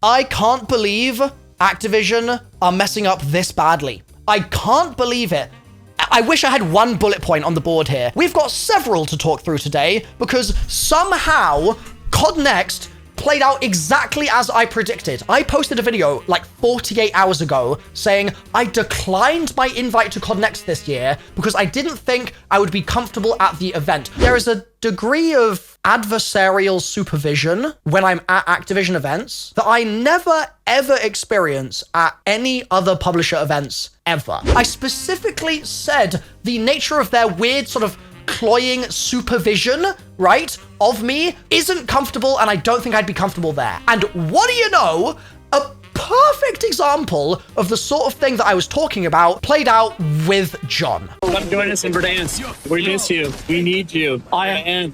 I can't believe Activision are messing up this badly. I can't believe it. I wish I had one bullet point on the board here. We've got several to talk through today because somehow COD Next played out exactly as I predicted. I posted a video like 48 hours ago saying I declined my invite to COD Next this year because I didn't think I would be comfortable at the event. There is a degree of adversarial supervision when I'm at Activision events that I never ever experience at any other publisher events ever. I specifically said the nature of their weird sort of cloying supervision, right, of me isn't comfortable, and I don't think I'd be comfortable there. And what do you know? A perfect example of the sort of thing that I was talking about played out with John. Come join us in Verdansk. We miss you. We need you. I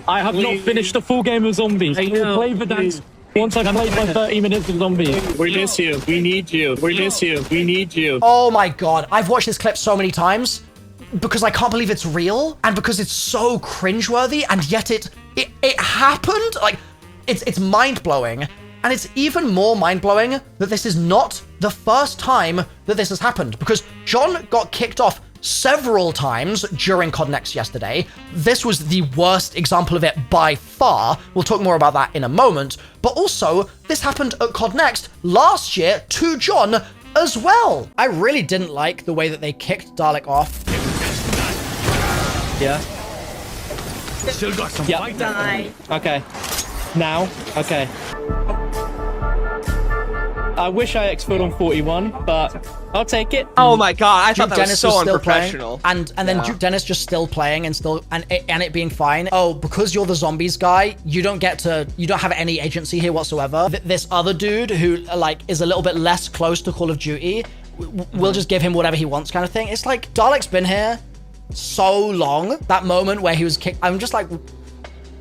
have not finished a full game of zombies. I will play Verdansk. Once I've played my 30 minutes of zombies. We miss you. We need you. We miss you. We need you. Oh my God. I've watched this clip so many times because I can't believe it's real and because it's so cringeworthy, and yet it happened. Like, it's mind-blowing. And it's even more mind-blowing that this is not the first time that this has happened, because John got kicked off several times during COD Next yesterday. This was the worst example of it by far. We'll talk more about that in a moment. But also, this happened at COD Next last year to John as well. I really didn't like the way that they kicked Dalek off. Yeah. Still got some fight. Die. Okay. Now. Okay. I wish I exfilled on 41, but I'll take it. Oh my God, I thought Duke that was Dennis so still unprofessional. playing, and then Duke Dennis just still playing and it being fine. Oh, because you're the zombies guy, you don't have any agency here whatsoever. This other dude who like is a little bit less close to Call of Duty, we'll just give him whatever he wants kind of thing. It's like Dalek's been here so long. That moment where he was kicked, I'm just like,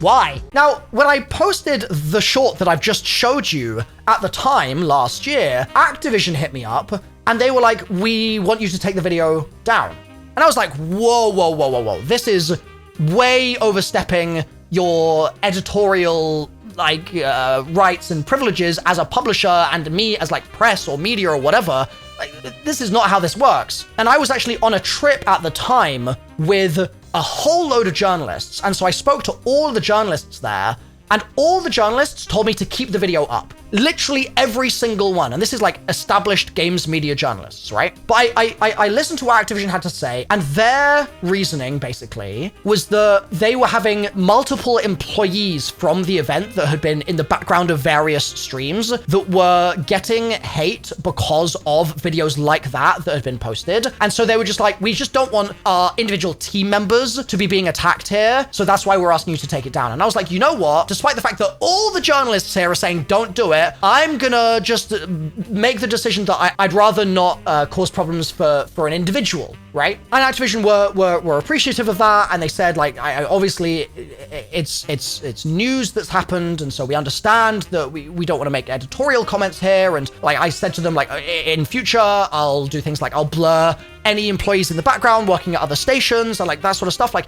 why? Now, when I posted the short that I've just showed you at the time last year, Activision hit me up and they were like, we want you to take the video down. And I was like, whoa, whoa, whoa, whoa, whoa. This is way overstepping your editorial rights and privileges as a publisher and me as like press or media or whatever. Like, this is not how this works. And I was actually on a trip at the time with a whole load of journalists. And so I spoke to all the journalists there, and all the journalists told me to keep the video up. Literally every single one. And this is like established games media journalists, right? But I listened to what Activision had to say, and their reasoning basically was that they were having multiple employees from the event that had been in the background of various streams that were getting hate because of videos like that had been posted. And so they were just like, we just don't want our individual team members to be being attacked here. So that's why we're asking you to take it down. And I was like, you know what? Despite the fact that all the journalists here are saying, don't do it, I'm gonna just make the decision that I'd rather not cause problems for an individual, right? And Activision were appreciative of that, and they said, like, obviously it's news that's happened, and so we understand that we don't want to make editorial comments here. And like I said to them, like, in future I'll do things like I'll blur any employees in the background working at other stations and like that sort of stuff, like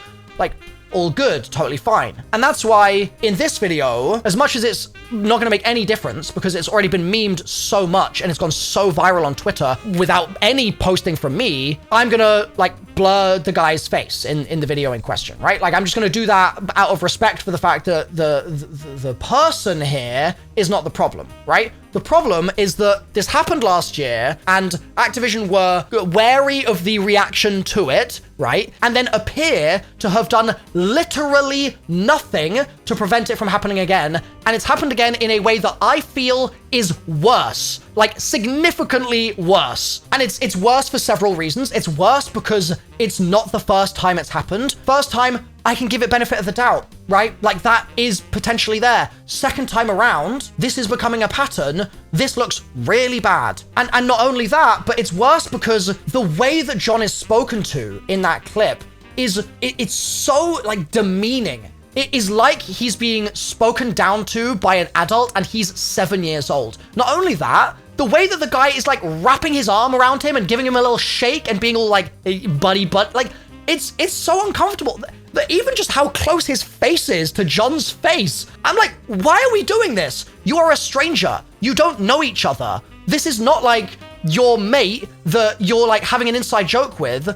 all good, totally fine. And that's why in this video, as much as it's not gonna make any difference because it's already been memed so much and it's gone so viral on Twitter without any posting from me, I'm gonna like blur the guy's face in the video in question, right? Like I'm just gonna do that out of respect for the fact that the person here is not the problem, right? The problem is that this happened last year and Activision were wary of the reaction to it, right? And then appear to have done literally nothing to prevent it from happening again. And it's happened again in a way that I feel is worse, like significantly worse. And it's worse for several reasons. It's worse because it's not the first time it's happened. First time, I can give it benefit of the doubt, right? Like that is potentially there. Second time around, this is becoming a pattern. This looks really bad. And not only that, but it's worse because the way that John is spoken to in that clip it's so like demeaning. It is like he's being spoken down to by an adult and he's 7 years old. Not only that, the way that the guy is like wrapping his arm around him and giving him a little shake and being all like buddy, like it's so uncomfortable. That even just how close his face is to John's face. I'm like, why are we doing this? You are a stranger. You don't know each other. This is not like your mate that you're like having an inside joke with.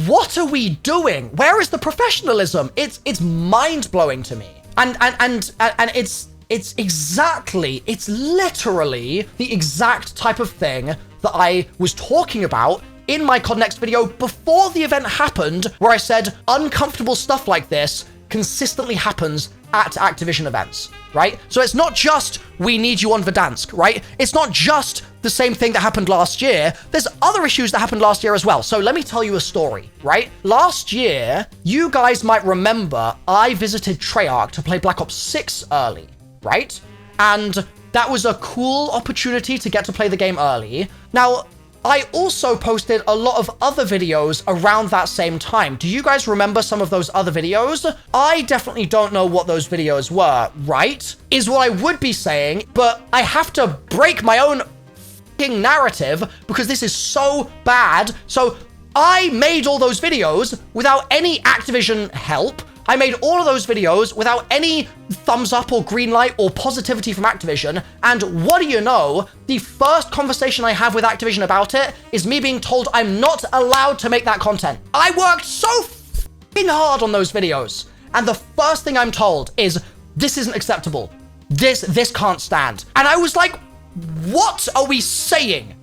What are we doing? Where is the professionalism? It's mind-blowing to me. And it's literally the exact type of thing that I was talking about in my COD Next video before the event happened, where I said uncomfortable stuff like this consistently happens at Activision events, right? So it's not just we need you on Verdansk, right? It's not just the same thing that happened last year. There's other issues that happened last year as well. So let me tell you a story, right? Last year, you guys might remember I visited Treyarch to play Black Ops 6 early, right? And that was a cool opportunity to get to play the game early. Now, I also posted a lot of other videos around that same time. Do you guys remember some of those other videos? I definitely don't know what those videos were, right? Is what I would be saying, but I have to break my own f***ing narrative because this is so bad. So I made all those videos without any Activision help. I made all of those videos without any thumbs up or green light or positivity from Activision. And what do you know? The first conversation I have with Activision about it is me being told I'm not allowed to make that content. I worked so f***ing hard on those videos. And the first thing I'm told is, this isn't acceptable. This can't stand. And I was like, what are we saying?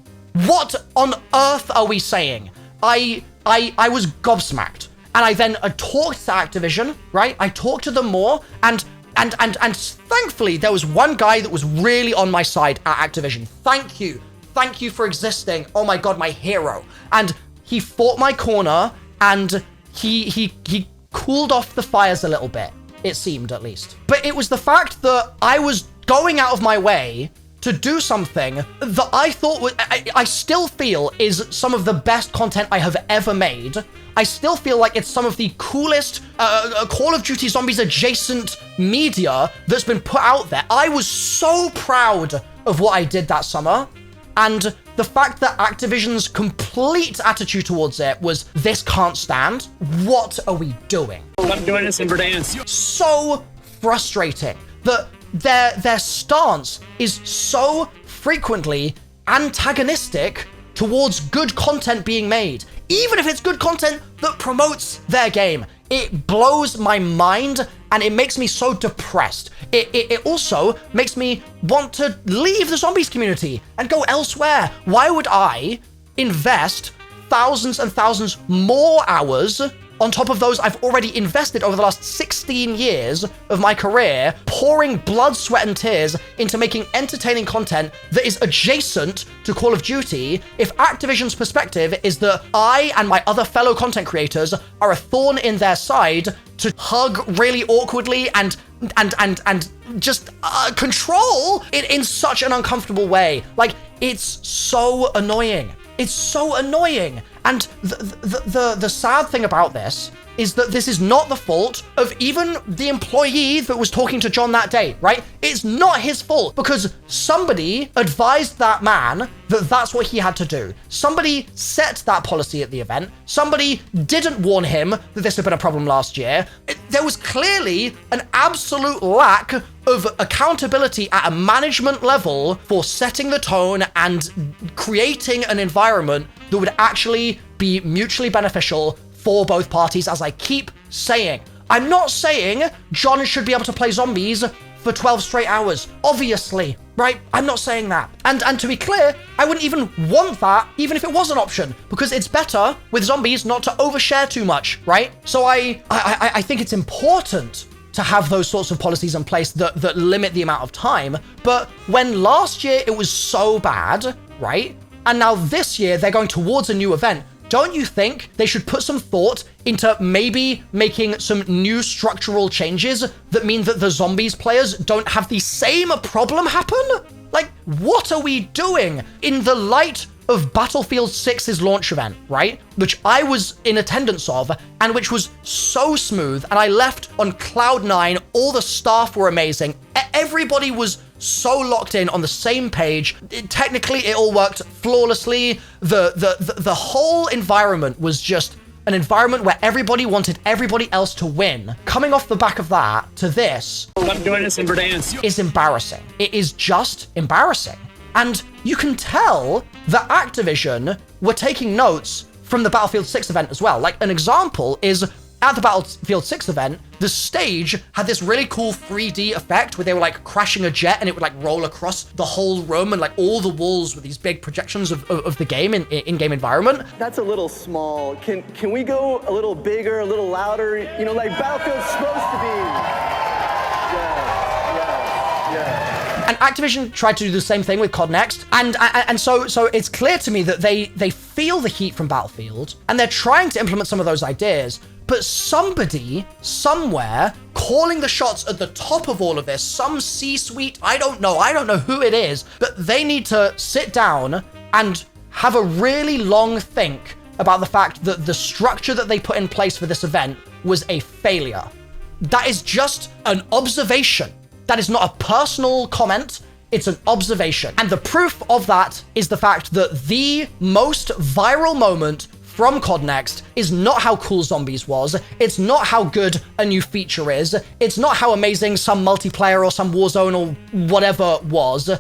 What on earth are we saying? I was gobsmacked. And I then talked to Activision, right? I talked to them more, and thankfully there was one guy that was really on my side at Activision. Thank you for existing. Oh my god, my hero. And he fought my corner, and he cooled off the fires a little bit. It seemed, at least. But it was the fact that I was going out of my way to do something that I thought I still feel is some of the best content I have ever made. I still feel like it's some of the coolest Call of Duty Zombies adjacent media that's been put out there. I was so proud of what I did that summer. And the fact that Activision's complete attitude towards it was, this can't stand. What are we doing? Come join us in Verdansk. So frustrating that their stance is so frequently antagonistic towards good content being made. Even if it's good content that promotes their game. It blows my mind and it makes me so depressed. It also makes me want to leave the zombies community and go elsewhere. Why would I invest thousands and thousands more hours on top of those I've already invested over the last 16 years of my career, pouring blood, sweat, and tears into making entertaining content that is adjacent to Call of Duty, if Activision's perspective is that I and my other fellow content creators are a thorn in their side to hug really awkwardly and just control it in such an uncomfortable way. Like, it's so annoying. It's so annoying. And the sad thing about this is that this is not the fault of even the employee that was talking to John that day, right? It's not his fault because somebody advised that man that that's what he had to do. Somebody set that policy at the event. Somebody didn't warn him that this had been a problem last year. There was clearly an absolute lack of accountability at a management level for setting the tone and creating an environment that would actually be mutually beneficial for both parties, as I keep saying. I'm not saying John should be able to play zombies for 12 straight hours, obviously, right? I'm not saying that. And to be clear, I wouldn't even want that, even if it was an option, because it's better with zombies not to overshare too much, right? So I think it's important to have those sorts of policies in place that limit the amount of time. But when last year it was so bad, right? And now this year they're going towards a new event. Don't you think they should put some thought into maybe making some new structural changes that mean that the zombies players don't have the same problem happen? Like, what are we doing in the light of Battlefield 6's launch event, right? Which I was in attendance of and which was so smooth, and I left on cloud nine. All the staff were amazing. Everybody was so locked in on the same page. Technically, it all worked flawlessly. The whole environment was just an environment where everybody wanted everybody else to win. Coming off the back of that to this Come join us in Verdansk. is embarrassing. It is just embarrassing. And you can tell that Activision were taking notes from the Battlefield 6 event as well. Like, an example is at the Battlefield 6 event, the stage had this really cool 3D effect where they were like crashing a jet and it would like roll across the whole room, and like all the walls with these big projections of the game in-game environment. That's a little small. Can we go a little bigger, a little louder? You know, like Battlefield's supposed to be. Yeah. And Activision tried to do the same thing with COD Next, and so it's clear to me that they feel the heat from Battlefield, and they're trying to implement some of those ideas. But somebody, somewhere, calling the shots at the top of all of this, some C-suite, I don't know who it is, but they need to sit down and have a really long think about the fact that the structure that they put in place for this event was a failure. That is just an observation. That is not a personal comment. It's an observation. And the proof of that is the fact that the most viral moment from COD Next is not how cool Zombies was. It's not how good a new feature is. It's not how amazing some multiplayer or some Warzone or whatever was.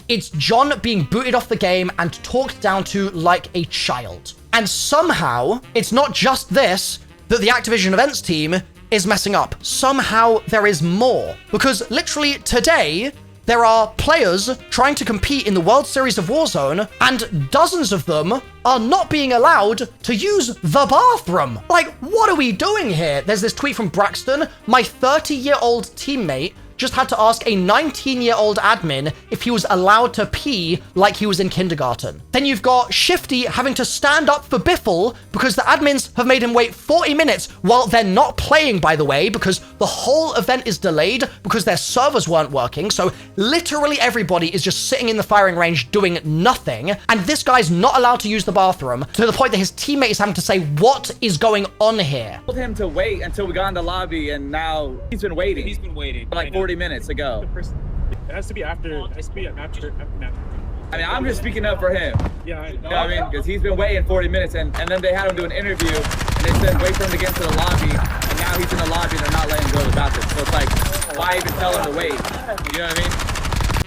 It's John being booted off the game and talked down to like a child. And somehow, it's not just this that the Activision events team is messing up. Somehow there is more. Because literally today, there are players trying to compete in the World Series of Warzone, and dozens of them are not being allowed to use the bathroom. Like, what are we doing here? There's this tweet from Braxton. My 30-year-old teammate just had to ask a 19-year-old admin if he was allowed to pee like he was in kindergarten. Then you've got Shifty having to stand up for Biffle because the admins have made him wait 40 minutes while they're not playing, by the way, because the whole event is delayed because their servers weren't working. So literally everybody is just sitting in the firing range doing nothing. And this guy's not allowed to use the bathroom, to the point that his teammate is having to say, what is going on here? Told him to wait until we got in the lobby, and now he's been waiting. He's been waiting. For like 40 minutes ago. It has to be after. It has to be after. I mean, I'm just speaking up for him. Yeah, I know. You know what I mean? Because he's been waiting 40 minutes, and then they had him do an interview, and they said wait for him to get into the lobby, and now he's in the lobby, and they're not letting him go to the bathroom. So it's like, why even tell him to wait? You know what I mean?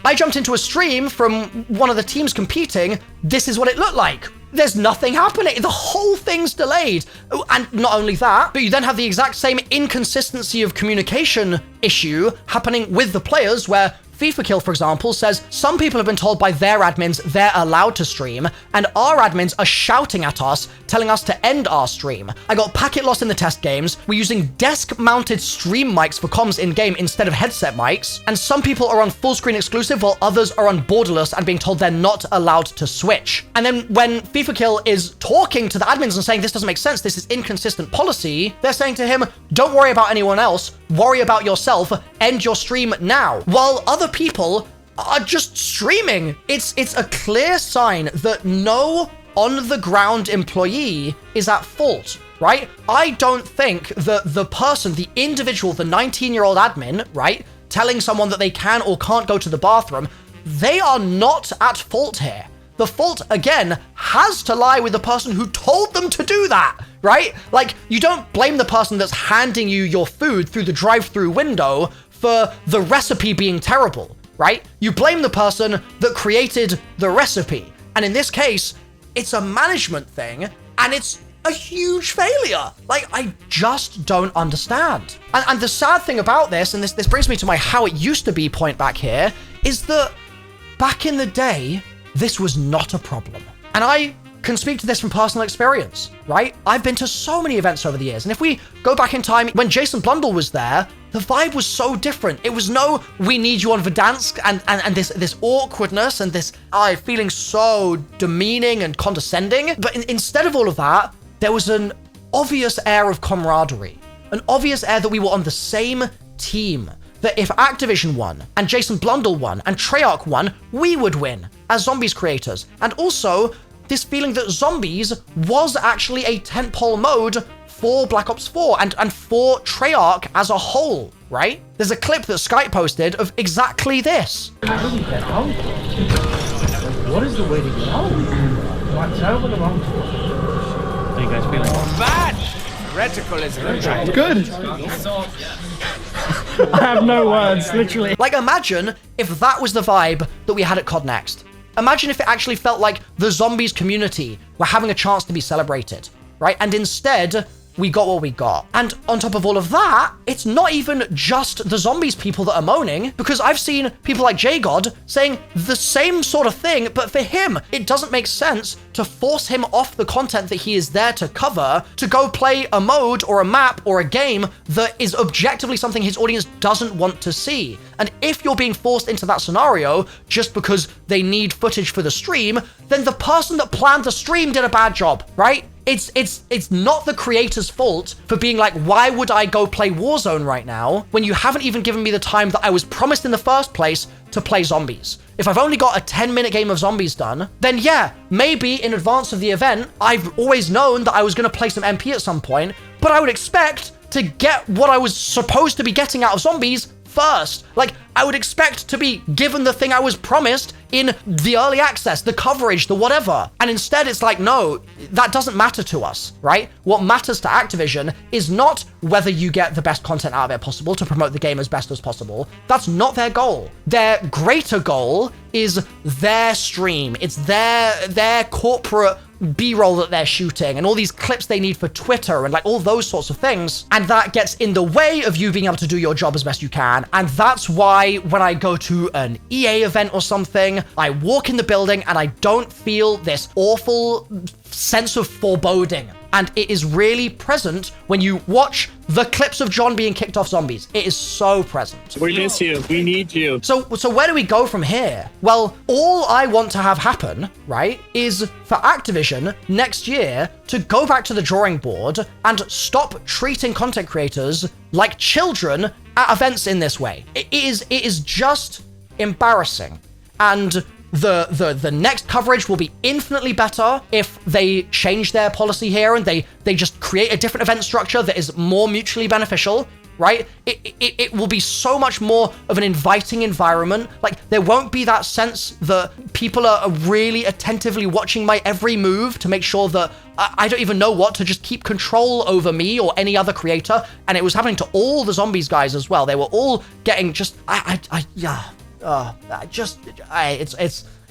I jumped into a stream from one of the teams competing. This is what it looked like. There's nothing happening. The whole thing's delayed. Oh, and not only that, but you then have the exact same inconsistency of communication issue happening with the players, where FIFA Kill, for example, says some people have been told by their admins they're allowed to stream, and our admins are shouting at us, telling us to end our stream. I got packet loss in the test games. We're using desk-mounted stream mics for comms in-game instead of headset mics, and some people are on full-screen exclusive while others are on borderless and being told they're not allowed to switch. And then when FIFA Kill is talking to the admins and saying this doesn't make sense, this is inconsistent policy, they're saying to him, don't worry about anyone else, worry about yourself, end your stream now. While other people are just streaming. It's a clear sign that no on-the-ground employee is at fault, right? I don't think that the person, the individual, the 19-year-old admin, right, telling someone that they can or can't go to the bathroom, they are not at fault here. The fault, again, has to lie with the person who told them to do that, right? Like, you don't blame the person that's handing you your food through the drive-thru window for the recipe being terrible, right? You blame the person that created the recipe. And in this case, it's a management thing, and it's a huge failure. Like, I just don't understand. And the sad thing about this, and this brings me to my how it used to be point back here, is that back in the day, this was not a problem. And I can speak to this from personal experience, right? I've been to so many events over the years, and if we go back in time, when Jason Blundell was there, the vibe was so different. It was no, we need you on Verdansk, and this awkwardness and this feeling so demeaning and condescending. But instead of all of that, there was an obvious air of camaraderie, an obvious air that we were on the same team. That if Activision won, and Jason Blundell won, and Treyarch won, we would win as Zombies creators. And also, this feeling that Zombies was actually a tentpole mode for Black Ops 4 and for Treyarch as a whole, right? There's a clip that Skype posted of exactly this. How do we get out? What is the way to get out? Tell me the wrong. How you guys feeling? Bad. Reticle is Good. I have no words, literally. Like, imagine if that was the vibe that we had at COD Next. Imagine if it actually felt like the zombies community were having a chance to be celebrated, right? And instead, we got what we got. And on top of all of that, it's not even just the zombies people that are moaning, because I've seen people like JGod saying the same sort of thing, but for him, it doesn't make sense to force him off the content that he is there to cover to go play a mode or a map or a game that is objectively something his audience doesn't want to see. And if you're being forced into that scenario just because they need footage for the stream, then the person that planned the stream did a bad job, right? It's not the creator's fault for being like, why would I go play Warzone right now when you haven't even given me the time that I was promised in the first place to play zombies? If I've only got a 10-minute game of zombies done, then yeah, maybe in advance of the event, I've always known that I was going to play some MP at some point, but I would expect to get what I was supposed to be getting out of zombies first. Like, I would expect to be given the thing I was promised in the early access, the coverage, the whatever. And instead it's like, no, that doesn't matter to us, right? What matters to Activision is not whether you get the best content out of it possible to promote the game as best as possible. That's not their goal. Their greater goal is their stream. It's their corporate B-roll that they're shooting and all these clips they need for Twitter and like all those sorts of things. And that gets in the way of you being able to do your job as best you can. And that's why when I go to an EA event or something, I walk in the building and I don't feel this awful sense of foreboding. And it is really present when you watch the clips of John being kicked off zombies. It is so present. We miss you. We need you. So where do we go from here? Well, all I want to have happen, right, is for Activision next year to go back to the drawing board and stop treating content creators like children at events in this way. It is just embarrassing. And the next coverage will be infinitely better if they change their policy here and they just create a different event structure that is more mutually beneficial, right? It will be so much more of an inviting environment. Like, there won't be that sense that people are really attentively watching my every move to make sure that I don't even know what to just keep control over me or any other creator. And it was happening to all the zombies guys as well. They were all getting just,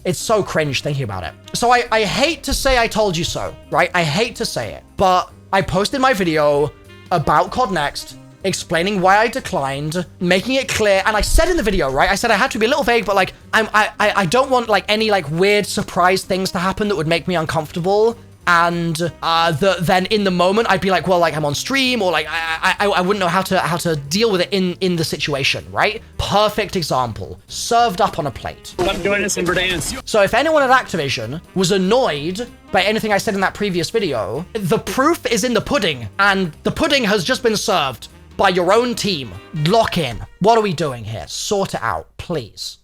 it's so cringe thinking about it. So I hate to say I told you so, right? I hate to say it, but I posted my video about COD Next, explaining why I declined, making it clear. And I said in the video, right? I said I had to be a little vague, but like, I don't want like any like weird surprise things to happen that would make me uncomfortable. And then in the moment I'd be like, well, like I'm on stream, or like I wouldn't know how to deal with it in the situation, right? Perfect example, served up on a plate. Come join us in Verdansk. So if anyone at Activision was annoyed by anything I said in that previous video, the proof is in the pudding, and the pudding has just been served by your own team. Lock in. What are we doing here? Sort it out, please.